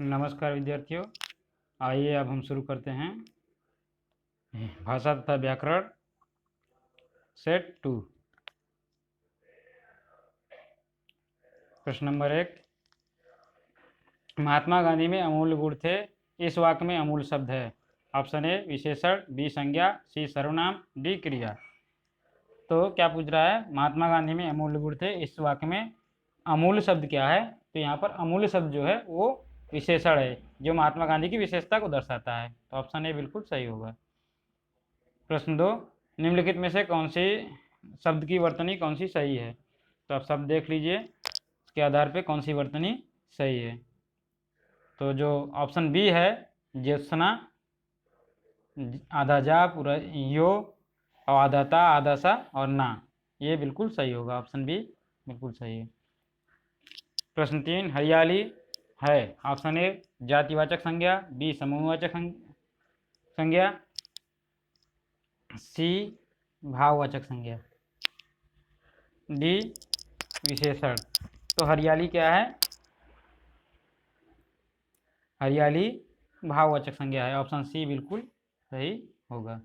नमस्कार विद्यार्थियों, आइए अब हम शुरू करते हैं भाषा तथा व्याकरण सेट 2। प्रश्न नंबर 1, महात्मा गांधी में अमूल्य गुण थे, इस वाक्य में अमूल्य शब्द है। ऑप्शन ए विशेषण, बी संज्ञा, सी सर्वनाम, डी क्रिया। तो क्या पूछ रहा है, महात्मा गांधी में अमूल्य गुण थे, इस वाक्य में अमूल्य शब्द क्या है। तो यहाँ पर अमूल्य शब्द जो है वो विशेषण है, जो महात्मा गांधी की विशेषता को दर्शाता है। तो ऑप्शन ए बिल्कुल सही होगा। प्रश्न 2, निम्नलिखित में से कौन सी शब्द की वर्तनी कौन सी सही है। तो आप शब्द देख लीजिए, इसके आधार पे कौन सी वर्तनी सही है। तो जो ऑप्शन बी है, ज्योत्सना, आधा जा पूरा यो, और आधा ता, आधा सा और ना, ये बिल्कुल सही होगा। ऑप्शन बी बिल्कुल सही है। प्रश्न 3, हरियाली है। ऑप्शन ए जातिवाचक संज्ञा, बी समूहवाचक संज्ञा, सी भाववाचक संज्ञा, डी विशेषण। तो हरियाली क्या है, हरियाली भाववाचक संज्ञा है। ऑप्शन सी बिल्कुल सही होगा।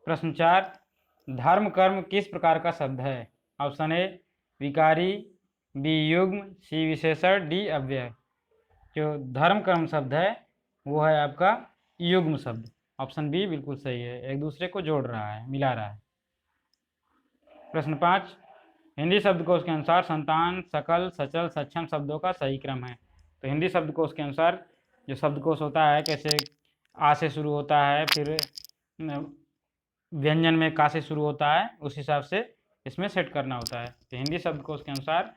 प्रश्न 4, धर्म कर्म किस प्रकार का शब्द है। ऑप्शन ए विकारी, बी युग्म, सी विशेषण, डी अव्यय। जो धर्म कर्म शब्द है वो है आपका युग्म शब्द। ऑप्शन बी बिल्कुल सही है, एक दूसरे को जोड़ रहा है, मिला रहा है। प्रश्न 5, हिंदी शब्दकोश के अनुसार संतान, सकल, सचल, सक्षम शब्दों का सही क्रम है। तो हिंदी शब्दकोश के अनुसार जो शब्दकोश होता है, कैसे आ से शुरू होता है, फिर व्यंजन में का से शुरू होता है, उस हिसाब से इसमें सेट करना होता है। तो हिंदी शब्दकोश के अनुसार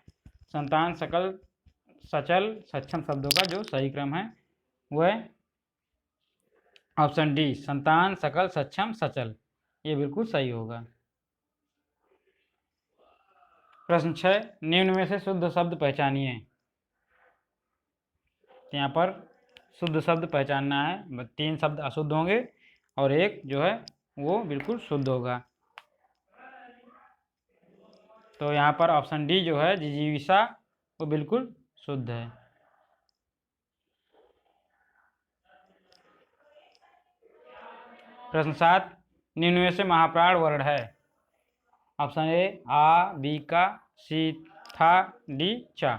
संतान, सकल, सचल, सक्षम शब्दों का जो सही क्रम है वह ऑप्शन डी, संतान, सकल, सक्षम, सचल, ये बिल्कुल सही होगा। प्रश्न 6, निम्न में से शुद्ध शब्द पहचानिए। यहाँ पर शुद्ध शब्द पहचानना है, 3 शब्द अशुद्ध होंगे और एक जो है वो बिल्कुल शुद्ध होगा। तो यहाँ पर ऑप्शन डी जो है जिजीविषा, वो बिल्कुल शुद्ध है। प्रश्न 7, निम्न में से महाप्राण वर्ण है। ऑप्शन ए आ, बी का, सी था, डी चा।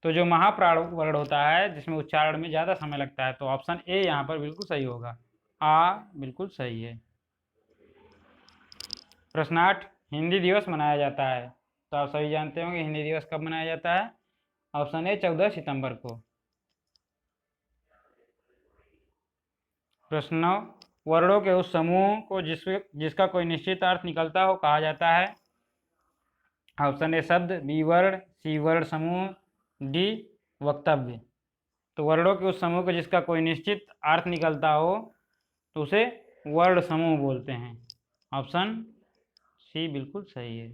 तो जो महाप्राण वर्ण होता है जिसमें उच्चारण में ज़्यादा समय लगता है, तो ऑप्शन ए यहाँ पर बिल्कुल सही होगा, आ बिल्कुल सही है। प्रश्न 8, हिंदी दिवस मनाया जाता है। तो आप सभी जानते होंगे हिंदी दिवस कब मनाया जाता है। ऑप्शन ए 14 सितंबर को। प्रश्न 9, वर्णों के उस समूह को जिसका कोई निश्चित अर्थ निकलता हो कहा जाता है। ऑप्शन ए शब्द, बी वर्ण, सी वर्ण समूह, डी वक्तव्य। तो वर्णों के उस समूह को जिसका कोई निश्चित अर्थ निकलता हो तो उसे वर्ण समूह बोलते हैं। ऑप्शन सी बिल्कुल सही है।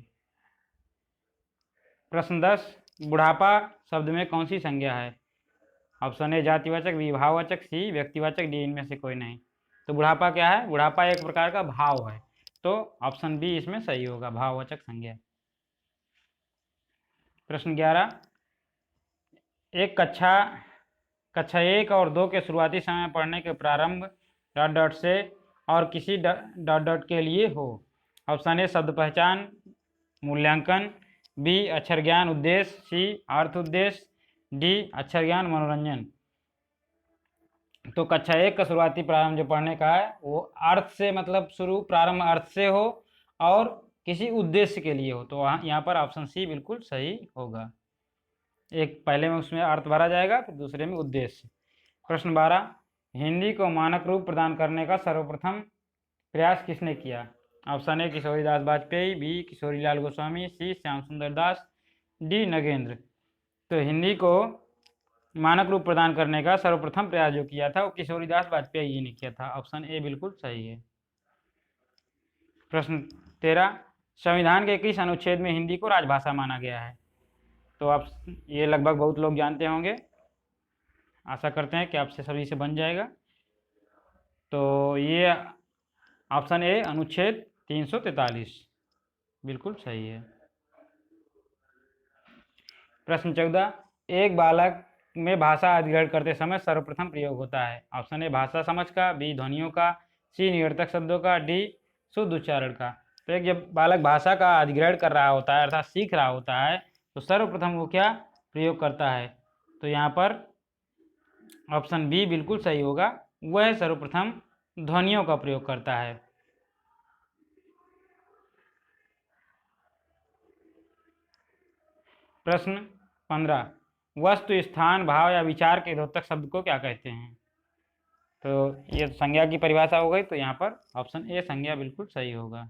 प्रश्न 10, बुढ़ापा शब्द में कौन सी संज्ञा है। ऑप्शन ए जातिवाचक, बी भाववाचक, सी व्यक्तिवाचक, डी इनमें से कोई नहीं। तो बुढ़ापा क्या है, बुढ़ापा एक प्रकार का भाव है, तो ऑप्शन बी इसमें सही होगा, भाववाचक संज्ञा। प्रश्न 11, एक कक्षा 1 और 2 के शुरुआती समय पढ़ने के प्रारंभ डॉट डॉट से और किसी डॉट डॉट के लिए हो। ऑप्शन ए शब्द पहचान मूल्यांकन, बी अक्षर ज्ञान उद्देश्य, सी अर्थ उद्देश्य, डी अक्षर ज्ञान मनोरंजन। तो कक्षा 1 का शुरुआती प्रारंभ जो पढ़ने का है वो अर्थ से, मतलब शुरू प्रारंभ अर्थ से हो और किसी उद्देश्य के लिए हो। तो यहाँ पर ऑप्शन सी बिल्कुल सही होगा। एक पहले में उसमें अर्थ भरा जाएगा, फिर दूसरे में उद्देश्य। प्रश्न 12, हिंदी को मानक रूप प्रदान करने का सर्वप्रथम प्रयास किसने किया। Option A Kishoridas Vajpeyi, B Kishorilal Goswami, C Shyam Sundar Das, D Nagendra. तो हिंदी को मानक रूप प्रदान करने का सर्वप्रथम प्रयास जो किया था वो किशोरीदास वाजपेयी जी ने किया था। ऑप्शन ए बिल्कुल सही है। प्रश्न 13, संविधान के किस अनुच्छेद में हिंदी को राजभाषा माना गया है। तो आप ये लगभग बहुत लोग जानते होंगे, आशा करते हैं कि आपसे सभी से बन जाएगा। तो ये ऑप्शन ए अनुच्छेद 343 बिल्कुल सही है। प्रश्न 14, एक बालक में भाषा अधिग्रहण करते समय सर्वप्रथम प्रयोग होता है? ऑप्शन ए भाषा समझ का, बी ध्वनियों का, सी निरर्थक शब्दों का, डी शुद्ध उच्चारण का। तो एक जब बालक भाषा का अधिग्रहण कर रहा होता है अर्थात सीख रहा होता है तो सर्वप्रथम वो क्या प्रयोग करता है? तो यहाँ पर ऑप्शन बी बिल्कुल सही होगा, वह सर्वप्रथम ध्वनियों का प्रयोग करता है। प्रश्न 15, वस्तु स्थान भाव या विचार के द्योतक शब्द को क्या कहते हैं? तो ये संज्ञा की परिभाषा हो गई, तो यहाँ पर ऑप्शन ए संज्ञा बिल्कुल सही होगा।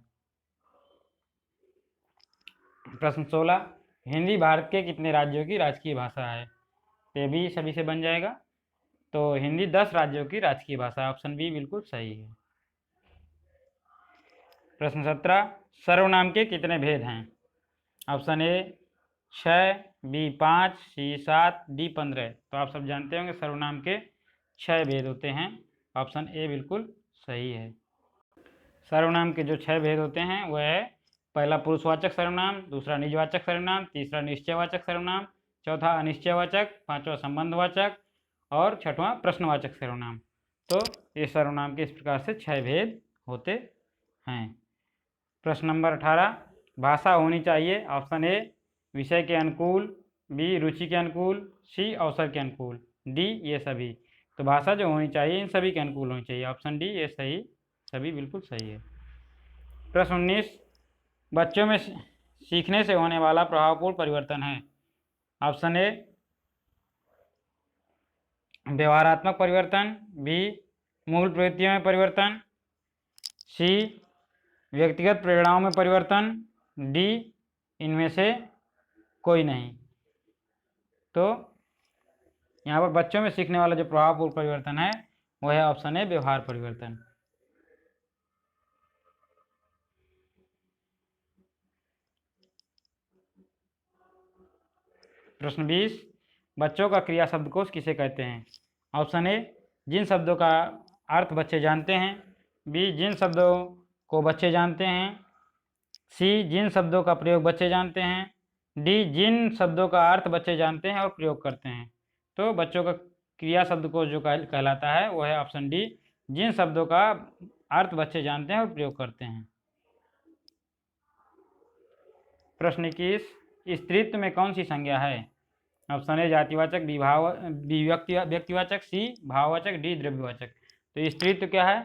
प्रश्न 16, हिंदी भारत के कितने राज्यों की राजकीय भाषा है? ये भी सभी से बन जाएगा। तो हिंदी 10 राज्यों की राजकीय भाषा, ऑप्शन बी बिल्कुल सही है। प्रश्न 17, सर्वनाम के कितने भेद हैं? Option A 6, B 5, C 7, D 15। तो आप सब जानते होंगे सर्वनाम के 6 भेद होते हैं, ऑप्शन ए बिल्कुल सही है। सर्वनाम के जो 6 भेद होते हैं वह है पहला पुरुषवाचक सर्वनाम, दूसरा निजवाचक सर्वनाम, तीसरा निश्चयवाचक सर्वनाम, चौथा अनिश्चयवाचक, पांचवा संबंधवाचक और छठवां प्रश्नवाचक सर्वनाम। तो ये सर्वनाम के इस प्रकार से 6 भेद होते हैं। प्रश्न नंबर 18, भाषा होनी चाहिए? ऑप्शन ए विषय के अनुकूल, बी रुचि के अनुकूल, सी अवसर के अनुकूल, डी ये सभी। तो भाषा जो होनी चाहिए इन सभी के अनुकूल होनी चाहिए, ऑप्शन डी ये सही, सभी बिल्कुल सही है। प्रश्न 19, बच्चों में सीखने से होने वाला प्रभावपूर्ण परिवर्तन है? ऑप्शन ए व्यवहारात्मक परिवर्तन, बी मूल प्रवृत्तियों में परिवर्तन, सी व्यक्तिगत प्रेरणाओं में परिवर्तन, डी इनमें से कोई नहीं। तो यहाँ पर बच्चों में सीखने वाला जो प्रभावपूर्ण परिवर्तन है वह है ऑप्शन ए व्यवहार परिवर्तन। प्रश्न 20, बच्चों का क्रिया शब्दकोश किसे कहते हैं? ऑप्शन ए जिन शब्दों का अर्थ बच्चे जानते हैं, बी जिन शब्दों को बच्चे जानते हैं, सी जिन शब्दों का प्रयोग बच्चे जानते हैं, डी जिन शब्दों का अर्थ बच्चे जानते हैं और प्रयोग करते हैं। तो बच्चों का क्रिया शब्दकोश जो कहलाता है वह है ऑप्शन डी जिन शब्दों का अर्थ बच्चे जानते हैं और प्रयोग करते हैं। प्रश्न 21, स्त्रीत्व में कौन सी संज्ञा है? ऑप्शन ए जातिवाचक, बी भाव, बी व्यक्तिवाचक, सी भाववाचक, डी द्रव्यवाचक। तो स्त्रीत्व क्या है?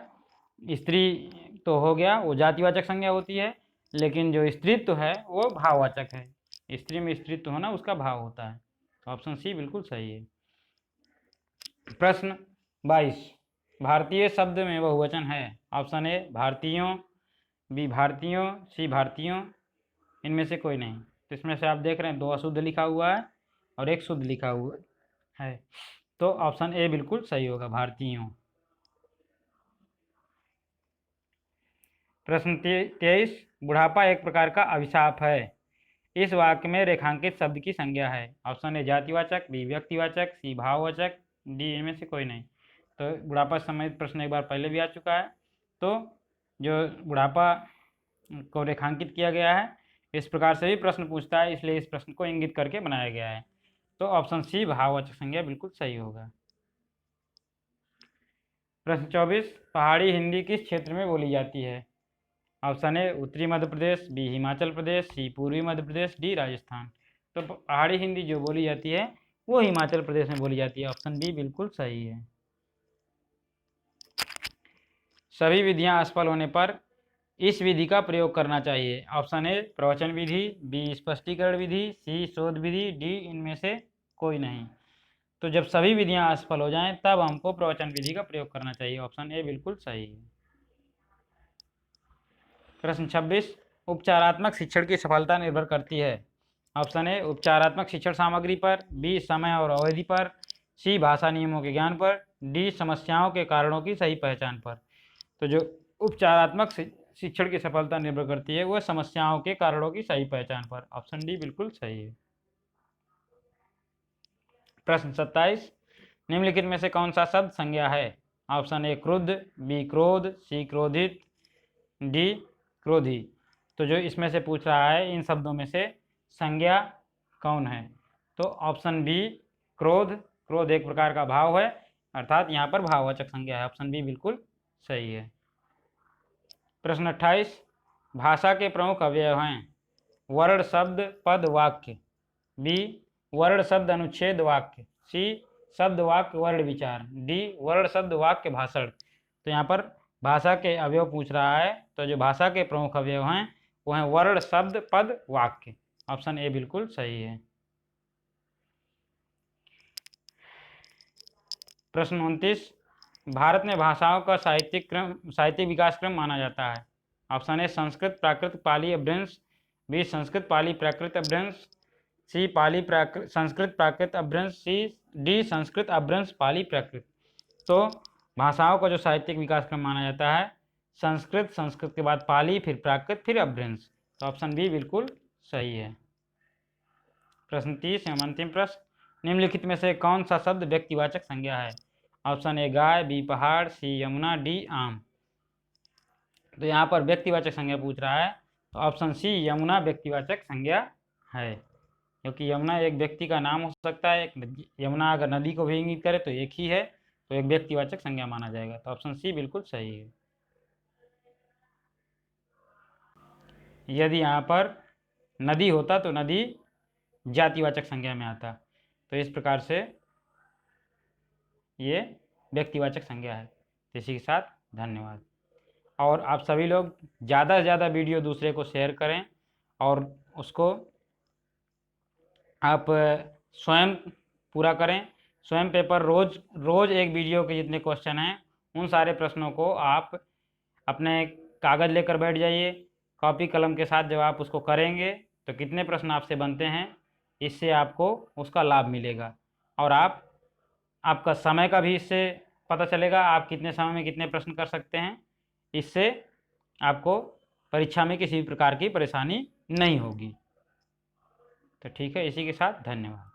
स्त्री तो हो गया, वो जातिवाचक संज्ञा होती है, लेकिन जो स्त्रीत्व है वो भाववाचक है। स्त्री में स्त्रीत्व होना उसका भाव होता है, ऑप्शन सी बिल्कुल सही है। प्रश्न 22, भारतीय शब्द में बहुवचन है? ऑप्शन ए भारतीयों, बी भारतीयों, सी भारतीयों, इनमें से कोई नहीं। तो इसमें से आप देख रहे हैं 2 अशुद्ध लिखा हुआ है और 1 शुद्ध लिखा हुआ है, तो ऑप्शन ए बिल्कुल सही होगा, भारतीयों। प्रश्न 23, बुढ़ापा एक प्रकार का अभिशाप है, इस वाक्य में रेखांकित शब्द की संज्ञा है? ऑप्शन ए जातिवाचक, बी व्यक्तिवाचक, सी भाववाचक, डी इनमें से कोई नहीं। तो बुढ़ापा संबंधित प्रश्न एक बार पहले भी आ चुका है। तो जो बुढ़ापा को रेखांकित किया गया है इस प्रकार से भी प्रश्न पूछता है, इसलिए इस प्रश्न को इंगित करके बनाया गया है। तो ऑप्शन सी भाववाचक संज्ञा बिल्कुल सही होगा। प्रश्न 24, पहाड़ी हिंदी किस क्षेत्र में बोली जाती है? ऑप्शन ए उत्तरी मध्य प्रदेश, बी हिमाचल प्रदेश, सी पूर्वी मध्य प्रदेश, डी राजस्थान। तो पहाड़ी हिंदी जो बोली जाती है वो हिमाचल प्रदेश में बोली जाती है, ऑप्शन बी बिल्कुल सही है। सभी विधियां असफल होने पर इस विधि का प्रयोग करना चाहिए? ऑप्शन ए प्रवचन विधि, बी स्पष्टीकरण विधि, सी शोध विधि, डी इनमें से कोई नहीं। तो जब सभी विधियां असफल हो जाएं तब हमको प्रवचन विधि का प्रयोग करना चाहिए, ऑप्शन ए बिल्कुल सही है। प्रश्न 26, उपचारात्मक शिक्षण की सफलता निर्भर करती है? ऑप्शन ए उपचारात्मक शिक्षण सामग्री पर, बी समय और अवधि पर, सी भाषा नियमों के ज्ञान पर, डी समस्याओं के कारणों की सही पहचान पर। तो जो उपचारात्मक शिक्षण की सफलता निर्भर करती है वह समस्याओं के कारणों की सही पहचान पर, ऑप्शन डी बिल्कुल सही है। प्रश्न 27, निम्नलिखित में से कौन सा शब्द संज्ञा है? ऑप्शन ए क्रुद्ध, बी क्रोध, सी क्रोधित, डी क्रोधी। तो जो इसमें से पूछ रहा है इन शब्दों में से संज्ञा कौन है? तो ऑप्शन बी क्रोध। क्रोध एक प्रकार का भाव है, अर्थात यहाँ पर भाववाचक संज्ञा है। ऑप्शन बी बिल्कुल सही है। प्रश्न 28, भाषा के प्रमुख अवयव हैं वर्ण, शब्द, पद, वाक्य। बी वर्ण, शब्द, अनुच्छेद, वाक्य। सी शब्द, वाक्य, वर्ण, विचार। डी वर्ण, शब्द, वाक्य, भाषण। तो यहाँ पर भाषा के अवयव पूछ रहा है, तो जो भाषा के प्रमुख अवयव हैं वो हैं वर्ण, शब्द, पद, वाक्य। ऑप्शन ए बिल्कुल सही है। प्रश्न 29, भारत में भाषाओं का साहित्यिक विकास क्रम माना जाता है। ऑप्शन ए संस्कृत, प्राकृत, पाली, अपभ्रंश। बी संस्कृत, पाली, प्राकृत, अपभ्रंश। सी पाली, प्राकृत, संस्कृत, प्राकृत, अपभ्रंश। डी संस्कृत, अपभ्रंश, पाली, प्राकृत। तो भाषाओं का जो साहित्यिक विकास क्रम माना जाता है संस्कृत, संस्कृत के बाद पाली, फिर प्राकृत, फिर अपभ्रंश। तो ऑप्शन बी बिल्कुल सही है। प्रश्न 30 एवं अंतिम प्रश्न, निम्नलिखित में से कौन सा शब्द व्यक्तिवाचक संज्ञा है। ऑप्शन ए गाय, बी पहाड़, सी यमुना, डी आम। तो यहाँ पर व्यक्तिवाचक संज्ञा पूछ रहा है, तो ऑप्शन सी यमुना व्यक्तिवाचक संज्ञा है, क्योंकि यमुना एक व्यक्ति का नाम हो सकता है। यमुना अगर नदी को भी इंगित करे तो एक ही है, तो एक व्यक्तिवाचक संज्ञा माना जाएगा। तो ऑप्शन सी बिल्कुल सही है। यदि यहाँ पर नदी होता तो नदी जातिवाचक संज्ञा में आता। तो इस प्रकार से ये व्यक्तिवाचक संज्ञा है। इसी के साथ धन्यवाद। और आप सभी लोग ज़्यादा से ज़्यादा वीडियो दूसरे को शेयर करें और उसको आप स्वयं पूरा करें। स्वयं पेपर रोज़ एक वीडियो के जितने क्वेश्चन हैं उन सारे प्रश्नों को आप अपने कागज़ लेकर बैठ जाइए, कॉपी कलम के साथ जब आप उसको करेंगे तो कितने प्रश्न आपसे बनते हैं, इससे आपको उसका लाभ मिलेगा। और आपका समय का भी इससे पता चलेगा, आप कितने समय में कितने प्रश्न कर सकते हैं। इससे आपको परीक्षा में किसी भी प्रकार की परेशानी नहीं होगी। तो ठीक है, इसी के साथ धन्यवाद।